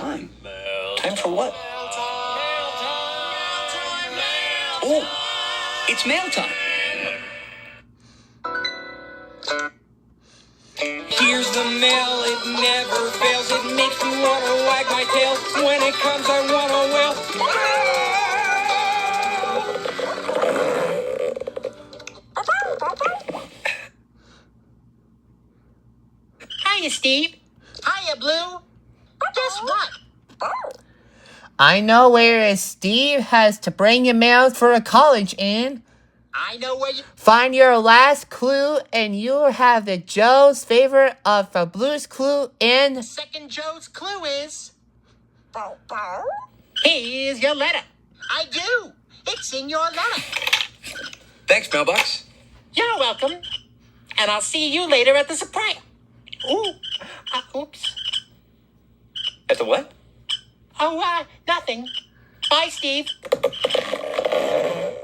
time. Time for what? Oh, it's mail time. Here's the mail, it never fails. It makes me want to wag my tail. When it comes, I want to wail. Hiya, Steve. Hiya, Blue. Guess what? I know where Steve has to bring your mail for a college in. I know where you... Find your last clue and you'll have the Joe's favorite of the Blue's Clue in... Second Joe's clue is... Here's your letter. I do. It's in your letter. Thanks, mailbox. You're welcome. And I'll see you later at the surprise. Ooh. Oops. At the what? Oh, nothing. Bye, Steve.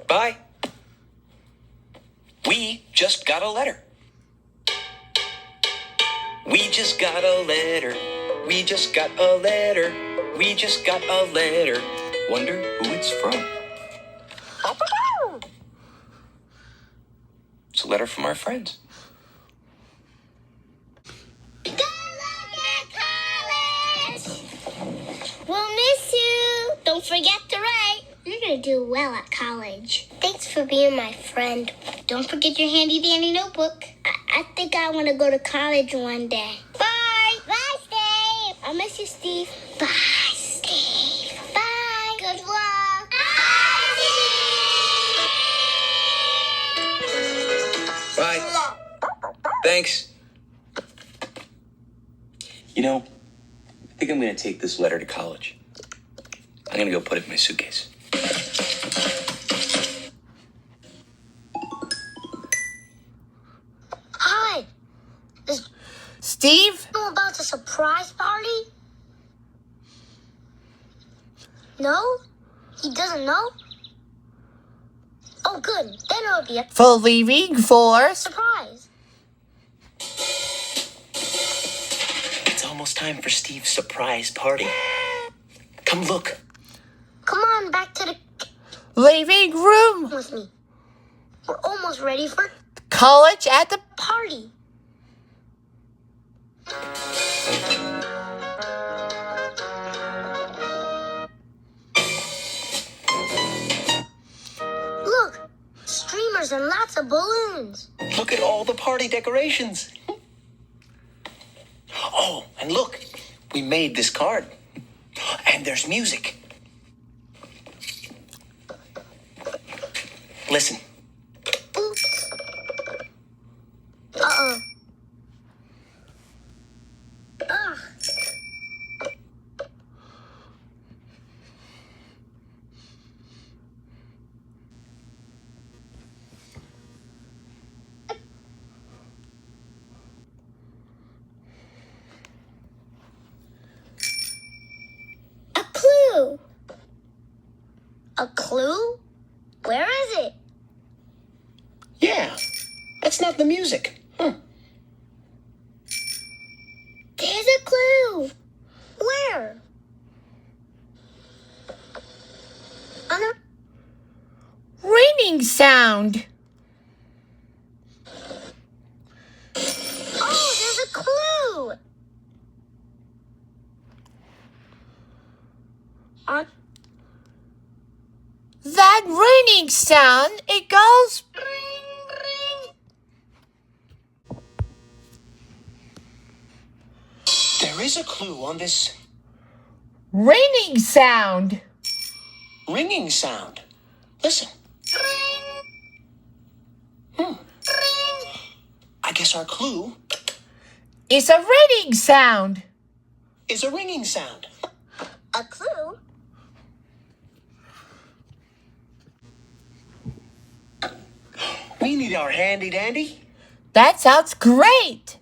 Bye. We just got a letter. We just got a letter. We just got a letter. We just got a letter. Wonder who it's from. It's a letter from our friends. Good luck at college! We'll miss you. Don't forget to write. You're going to do well at college. Thanks for being my friend. Don't forget your handy-dandy notebook. I think I want to go to college one day. Bye. Bye, Steve. I'll miss you, Steve. Bye, Steve. Bye. Good luck. Bye. Thanks. You know, I think I'm going to take this letter to college. I'm going to go put it in my suitcase. Hi. Does Steve? you know about the surprise party? No? He doesn't know? Oh, good. Then it'll be a For leaving for... surprise. It's almost time for Steve's surprise party. Come look. Come on, back to the Living room. with me. We're almost ready for College at the... party. Look, streamers and lots of balloons. Look at all the party decorations. Oh, and look, we made this card. And there's music. Listen. Oops. Uh-oh. Ugh. A clue. A clue? Where is it? Yeah, that's not the music. There's a clue. Where? On a Ringing sound. Oh, there's a clue. On That ringing sound, it goes... There is a clue on this Ringing sound. ringing sound. Listen. I guess our clue It's a ringing sound. is a ringing sound. a clue? We need our handy dandy. That sounds great.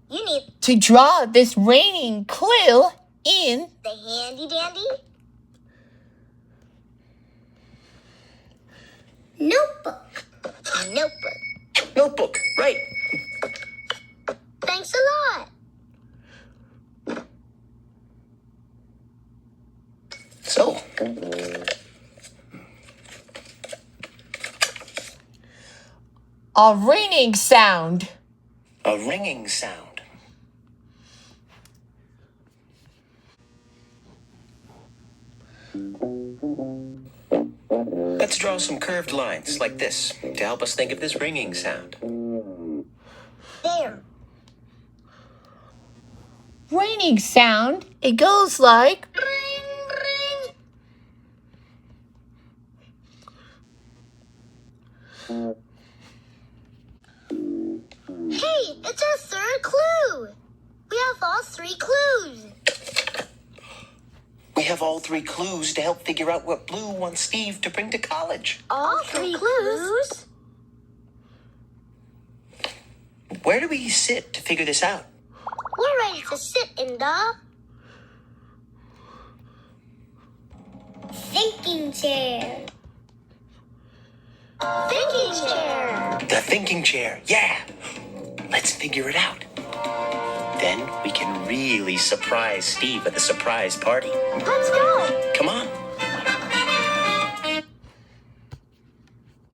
You need To draw this ringing clue in... the handy dandy notebook. Notebook. Notebook, right. Thanks a lot. A ringing sound. A ringing sound. Let's draw some curved lines like this to help us think of this ringing sound. There. Ringing sound. It goes like. Ring, ring. Hey, it's our third clue. We have all 3 clues. We have all 3 clues to help figure out what Blue wants Steve to bring to college. All 3 clues? Where do we sit to figure this out? We're ready to sit in the thinking chair. Thinking chair. The thinking chair, yeah! Let's figure it out. Then we can really surprise Steve at the surprise party. Let's go. Come on.